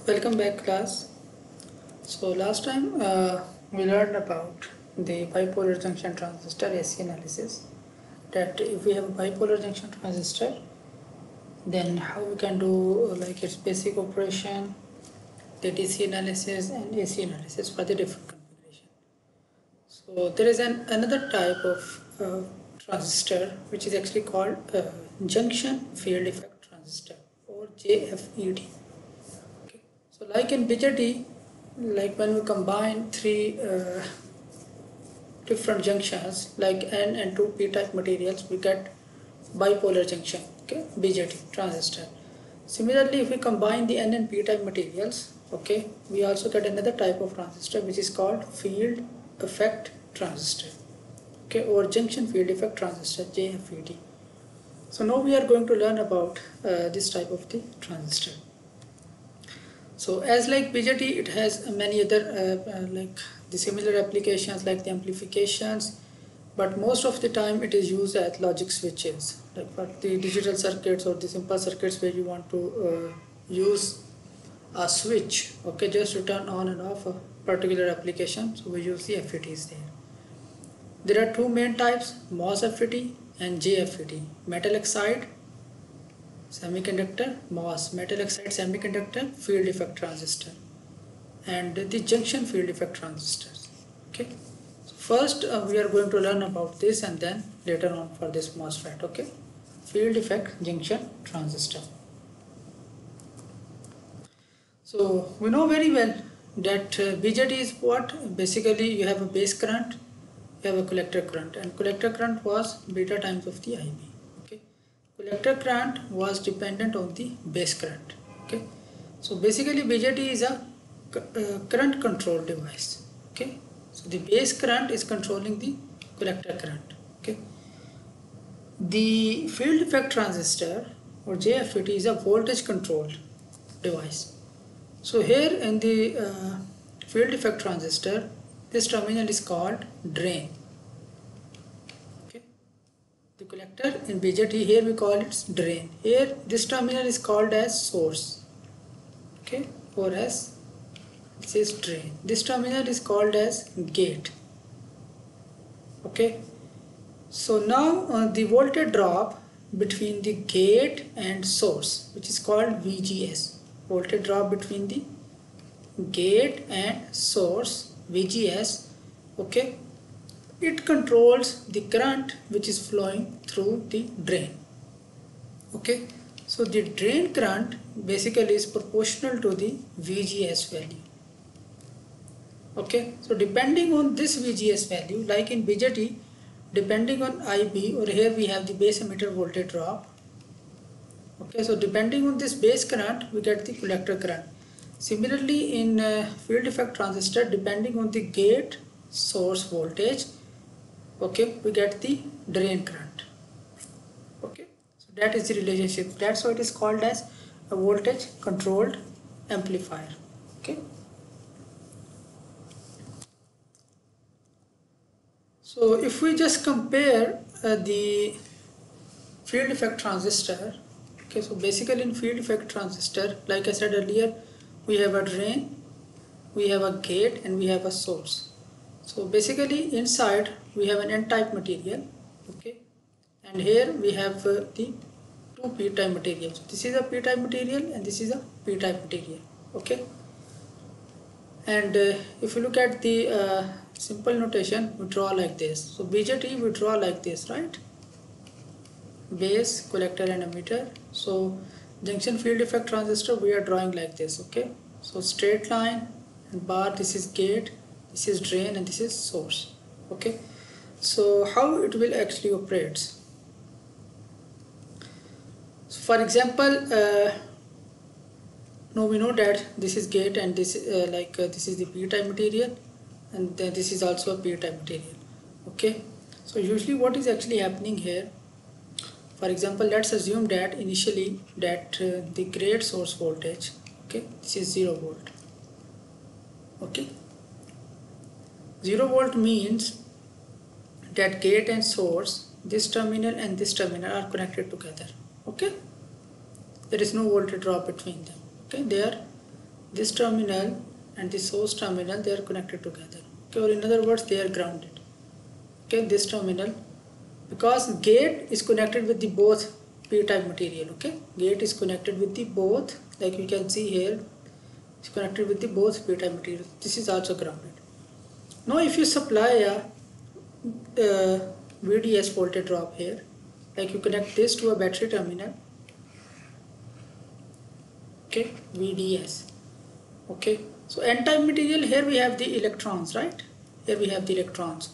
Welcome back, class. So last time we learned about the bipolar junction transistor AC analysis. That if we have a bipolar junction transistor, then how we can do like its basic operation, the DC analysis and AC analysis for the different configuration. So there is another type of transistor which is actually called junction field effect transistor or JFET. Okay. So like in BJT, like when we combine three different junctions like N and 2 p-type materials, we get bipolar junction, okay, BJT transistor. Similarly, if we combine the N and p-type materials, okay, we also get another type of transistor which is called field effect transistor, okay, or junction field effect transistor, JFET. So now we are going to learn about this type of the transistor. So as like BJT, it has many other like the similar applications like the amplifications, but most of the time it is used as logic switches, like for the digital circuits or the simple circuits where you want to use a switch, okay, just to turn on and off a particular application. So we use the FETs there. There are two main types, MOS FET and JFET, metal oxide semiconductor, MOS, metal oxide semiconductor field effect transistor, and the junction field effect transistors. Okay, so first we are going to learn about this, and then later on for this MOSFET. Okay, field effect junction transistor. So we know very well that BJT is what? Basically you have a base current, you have a collector current, and collector current was beta times of the IB. Okay, collector current was dependent on the base current. Okay, so basically BJT is a current control device. Okay, so the base current is controlling the collector current. Okay, the field effect transistor or JFET is a voltage controlled device. So here in the field effect transistor, this terminal is called drain. Okay, the collector in BJT, here we call it drain. Here this terminal is called as source. Okay, or as this is drain. This terminal is called as gate. Okay, so now the voltage drop between the gate and source, which is called VGS. Voltage drop between the gate and source, VGS. Okay, it controls the current which is flowing through the drain. Okay, so the drain current basically is proportional to the VGS value. Okay, so depending on this VGS value, like in BJT, depending on IB, or here we have the base emitter voltage drop. Okay, so depending on this base current, we get the collector current. Similarly, in field effect transistor, depending on the gate source voltage, okay, we get the drain current. Okay, so that is the relationship. That's why it is called as a voltage controlled amplifier. Okay. So if we just compare the field effect transistor, okay, so basically in field effect transistor, like I said earlier, we have a drain, we have a gate, and we have a source. So basically inside we have an N-type material, okay, and here we have the two p-type materials. This is a p-type material and this is a p-type material. Okay, and if you look at the simple notation, we draw like this. So BJT we draw like this, right? Base, collector and emitter. So junction field effect transistor we are drawing like this. Okay, so straight line and bar, this is gate, this is drain, and this is source. Okay, so how it will actually operates? So for example, now we know that this is gate and this this is the p-type material, and then this is also a p-type material. Okay, so usually what is actually happening here, for example, let's assume that initially that the gate source voltage, okay, this is 0 volt. Okay, 0 volt means that gate and source, this terminal and this terminal are connected together. Okay, there is no voltage drop between them. Okay, they are this terminal and the source terminal, they are connected together, okay, or in other words they are grounded, okay, this terminal, because gate is connected with the both p-type material, okay, gate is connected with the both, like you can see here, it's connected with the both p-type material. This is also grounded. Now if you supply a VDS voltage drop here, like you connect this to a battery terminal, okay, VDS, okay, so n-type material, here we have the electrons, right, here we have the electrons.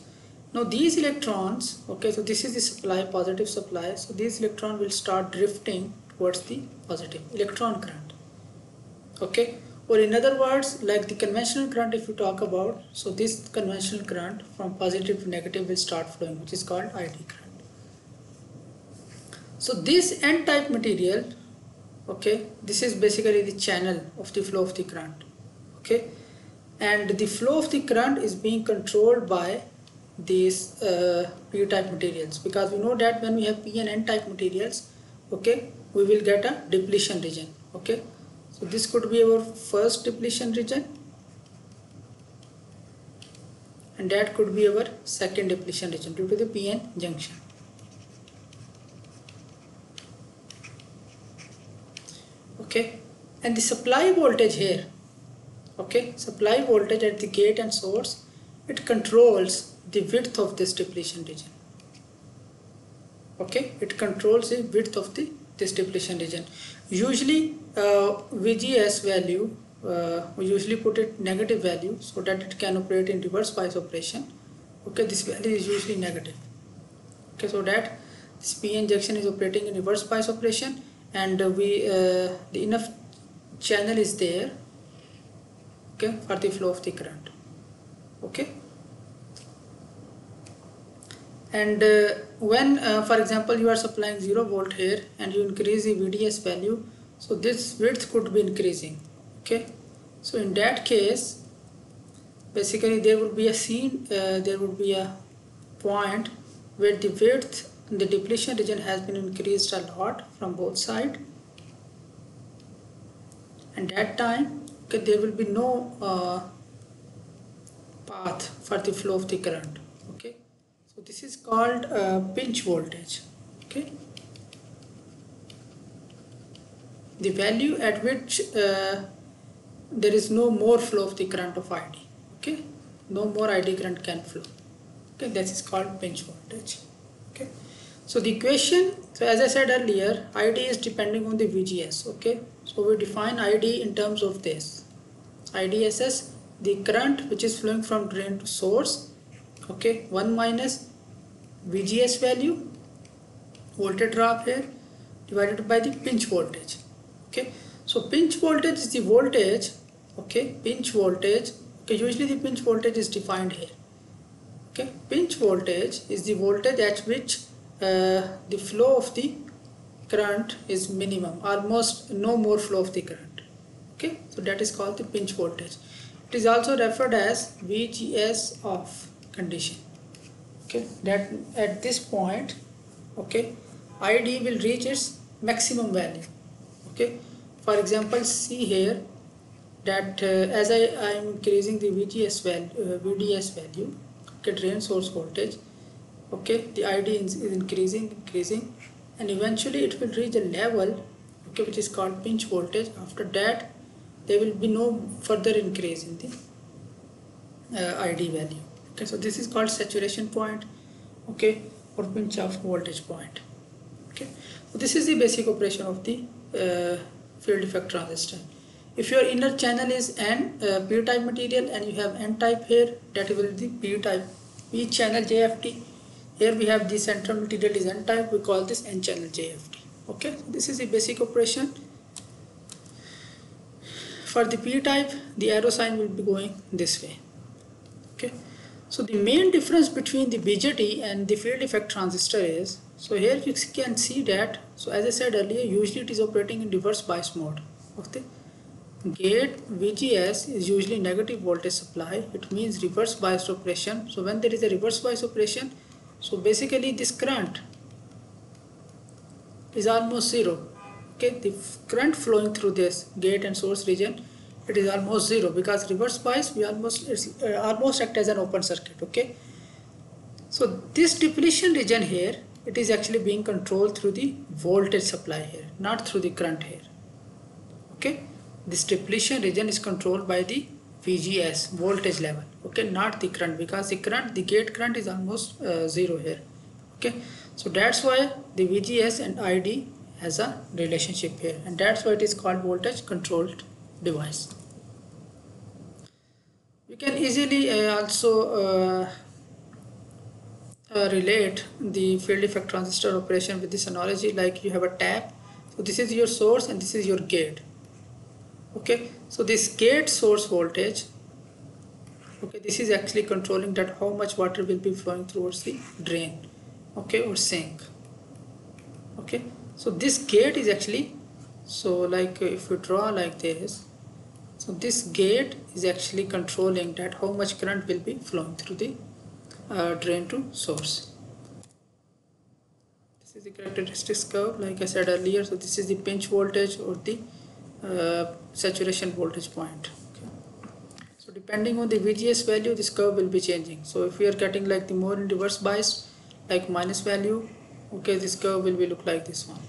Now these electrons, okay, so this is the supply, positive supply, so these electrons will start drifting towards the positive electron current, okay, or in other words, like the conventional current if you talk about, so this conventional current from positive to negative will start flowing, which is called ID current. So this n-type material, okay, this is basically the channel of the flow of the current, okay, and the flow of the current is being controlled by these p-type materials, because we know that when we have p and n-type materials, okay, we will get a depletion region, okay, so this could be our first depletion region and that could be our second depletion region due to the p-n junction. Okay, and the supply voltage here, okay, supply voltage at the gate and source, it controls the width of this depletion region, okay, it controls the width of this depletion region. Usually VGS value, we usually put it negative value so that it can operate in reverse bias operation, okay, this value is usually negative, okay, so that this p-n junction is operating in reverse bias operation, and the enough channel is there, okay, for the flow of the current, okay, and when for example you are supplying 0 volt here and you increase the VDS value, so this width could be increasing, okay, so in that case basically there would be a scene, there would be a point where the width in the depletion region has been increased a lot from both sides, and that time, okay, there will be no path for the flow of the current, okay, so this is called pinch voltage, okay, the value at which there is no more flow of the current of ID, okay, no more ID current can flow, okay, that is called pinch voltage, okay. So the equation, so as I said earlier, ID is depending on the VGS, okay, so we define ID in terms of this IDSS, the current which is flowing from drain to source, okay, 1 minus VGS value, voltage drop here, divided by the pinch voltage, okay. So pinch voltage is the voltage, okay, pinch voltage, okay, usually the pinch voltage is defined here, okay, pinch voltage is the voltage at which the flow of the current is minimum, almost no more flow of the current, okay, so that is called the pinch voltage. It is also referred as VGS off condition, okay, that at this point, okay, ID will reach its maximum value, okay. For example, see here that as I am increasing the VGS value, VDS value, okay, drain source voltage, okay, the ID is increasing, and eventually it will reach a level, okay, which is called pinch voltage. After that there will be no further increase in the ID value, okay, so this is called saturation point, okay, or pinch off voltage point, okay. So this is the basic operation of the field effect transistor. If your inner channel is n p-type material and you have n-type here, that will be p-type, p channel JFT. Here we have the central material is n-type, we call this n-channel JFT, okay. So this is the basic operation. For the p-type, the arrow sign will be going this way, okay. So the main difference between the BJT and the field effect transistor is, so here you can see that, so as I said earlier, usually it is operating in reverse bias mode, okay. Gate VGS is usually negative voltage supply, it means reverse biased operation. So when there is a reverse bias operation, so basically this current is almost zero, okay, the current flowing through this gate and source region it is almost 0, because reverse bias we almost act as an open circuit. Okay, so this depletion region here, it is actually being controlled through the voltage supply here, not through the current here. Okay, this depletion region is controlled by the VGS voltage level, okay, not the current, because the gate current is almost 0 here. Okay, so that's why the VGS and ID has a relationship here, and that's why it is called voltage controlled device. You can easily also relate the field effect transistor operation with this analogy, like you have a tap. So this is your source and this is your gate. Okay, so this gate source voltage, okay, this is actually controlling that how much water will be flowing towards the drain, okay, or sink. Okay, so this gate is actually, so like if we draw like this, so this gate is actually controlling that how much current will be flowing through the drain to source. This is the characteristics curve, like I said earlier. So this is the pinch voltage or the saturation voltage point. Okay. So depending on the VGS value, this curve will be changing. So if we are getting like the more in reverse bias, like minus value, okay, this curve will be look like this one.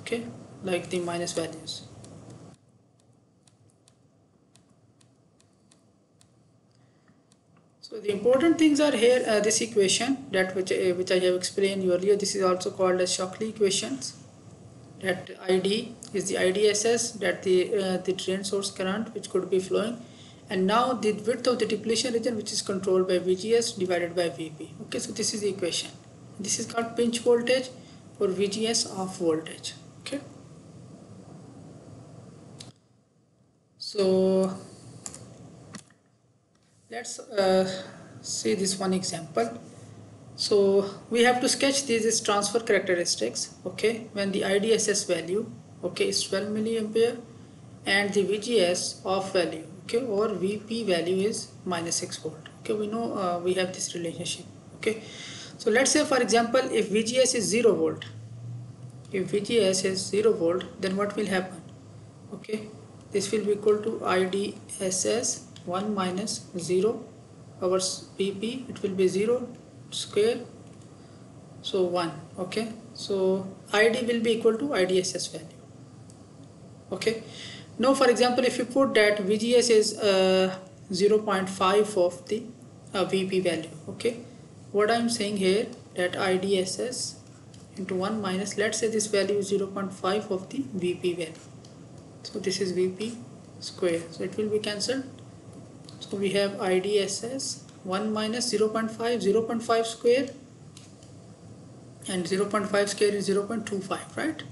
Okay, like the minus values. So the important things are here, this equation that which I have explained earlier. This is also called as Shockley equations. That ID is the IDSS, that the drain source current which could be flowing, and now the width of the depletion region, which is controlled by VGS divided by VP. Okay, so this is the equation. This is called pinch voltage or VGS off voltage. Okay, so let's see this one example. So we have to sketch these transfer characteristics. Okay, when the IDSS value, okay, is 12 milliampere and the VGS off value, okay, or VP value is minus 6 volt. Okay, we know we have this relationship. Okay, so let's say for example, if VGS is 0 volt, if VGS is 0 volt, then what will happen? Okay, this will be equal to IDSS 1 minus 0 over VP, it will be 0 square, so 1. Okay, so ID will be equal to IDSS value. Okay, now for example, if you put that VGS is 0.5 of the VP value. Okay, what I am saying here, that IDSS into 1 minus, let's say this value is 0.5 of the VP value, so this is VP square, so it will be cancelled. So we have IDSS 1 minus 0.5 square, and 0.5 square is 0.25, right?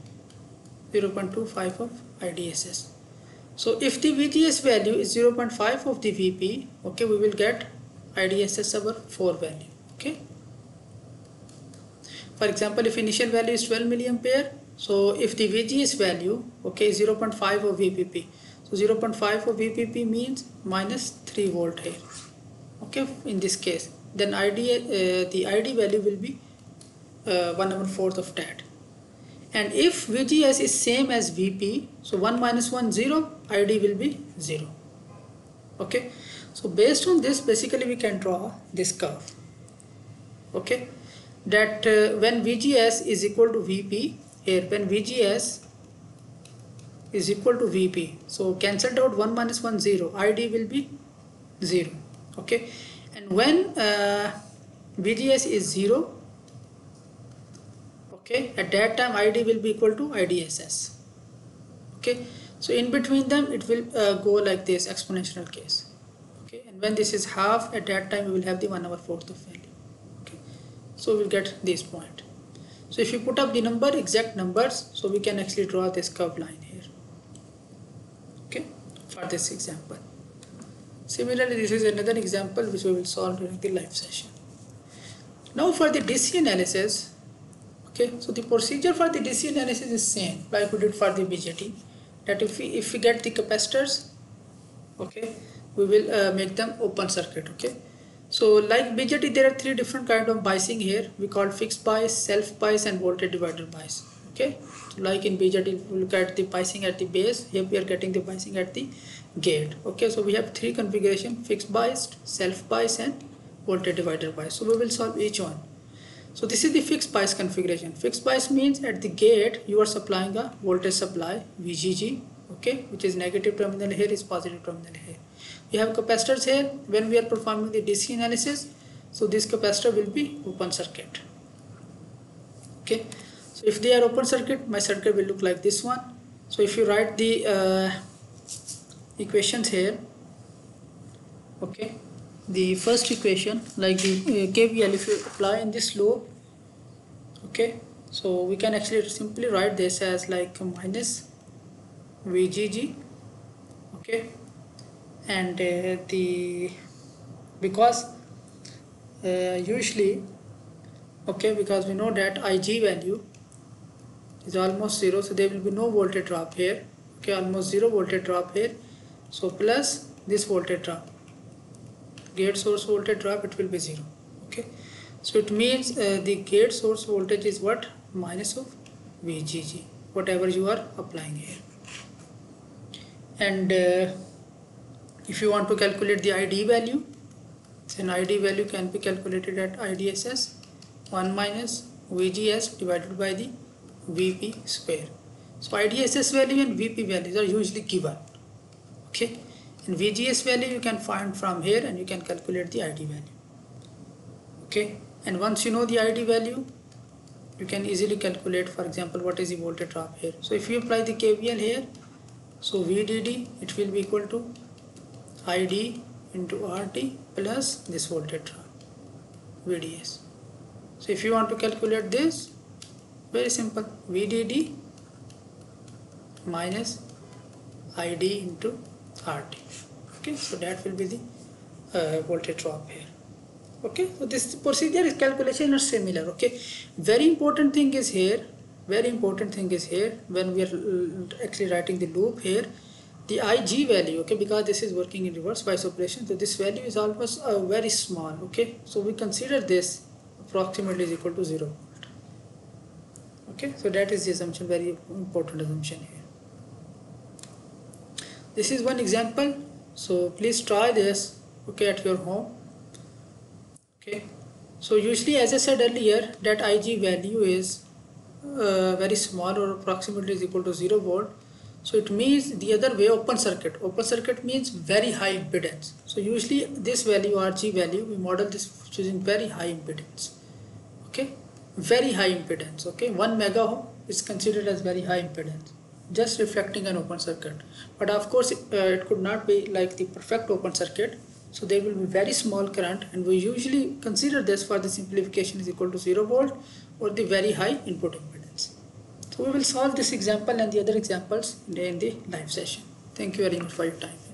0.25 of IDSS. So if the VGS value is 0.5 of the VP, okay, we will get IDSS over 4 value. Okay, for example, if initial value is 12 milliampere, so if the VGS value, okay, is 0.5 of VPP, so 0.5 of VPP means minus 3 volt here. Okay, in this case, then the ID value will be 1/4 of that. And if VGS is same as VP, so 1 minus 1 0, ID will be 0. Okay, so based on this, basically we can draw this curve. Okay, that when VGS is equal to VP, here when VGS is equal to VP, so cancelled out 1 minus 1 0, ID will be 0. Okay, and when VGS is 0, okay, at that time ID will be equal to IDSS. Okay, so in between them it will go like this exponential case. Okay, and when this is half, at that time we will have the 1/4 of value. Okay, so we'll get this point. So if you put up the exact numbers, so we can actually draw this curved line here. Okay, for this example. Similarly, this is another example which we will solve during the live session. Now for the DC analysis, okay, so the procedure for the DC analysis is same like we did for the BJT. That if we get the capacitors, okay, we will make them open circuit. Okay, so like BJT, there are 3 different kind of biasing here. We call fixed bias, self bias, and voltage divider bias. Okay, so like in BJT, if we look at the biasing at the base, here we are getting the biasing at the gate. Okay, so we have three configuration: fixed biased, self bias, and voltage divider bias. So we will solve each one. So this is the fixed bias configuration. Fixed bias means at the gate you are supplying a voltage supply VGG, okay, which is negative terminal here, is positive terminal here. We have capacitors here. When we are performing the DC analysis, so this capacitor will be open circuit. Okay, so if they are open circuit, my circuit will look like this one. So if you write the equations here, okay, the first equation, like the KVL, if you apply in this loop, okay, so we can actually simply write this as like minus VGG, okay, and because usually, okay, because we know that IG value is almost 0, so there will be no voltage drop here, okay, almost 0 voltage drop here, so plus this voltage drop, gate source voltage drop, it will be 0. Okay, so it means the gate source voltage is what? Minus of VGG, whatever you are applying here. And if you want to calculate the ID value, then ID value can be calculated at IDSS 1 minus VGS divided by the VP square. So IDSS value and VP values are usually given, okay, and VGS value you can find from here and you can calculate the ID value. Okay, and once you know the ID value, you can easily calculate, for example, what is the voltage drop here. So if you apply the KVL here, so VDD, it will be equal to ID into RT plus this voltage drop VDS. So if you want to calculate this, very simple, VDD minus ID into RT. Okay, so that will be the voltage drop here. Okay, so this procedure is calculation are similar. Okay, very important thing is here, when we are actually writing the loop here, the IG value, okay, because this is working in reverse bias operation, so this value is almost very small. Okay, so we consider this approximately is equal to 0 volt. Okay, so that is the assumption, very important assumption here. This is one example, so please try this, okay, at your home. Okay, so usually, as I said earlier, that IG value is very small or approximately is equal to 0 volt. So it means the other way, open circuit. Open circuit means very high impedance. So usually this value, RG value, we model this using very high impedance. Okay, very high impedance. Okay, 1 mega ohm is considered as very high impedance, just reflecting an open circuit. But of course, it could not be like the perfect open circuit. So there will be very small current, and we usually consider this for the simplification is equal to 0 volt or the very high input impedance. So we will solve this example and the other examples in the live session. Thank you very much for your time.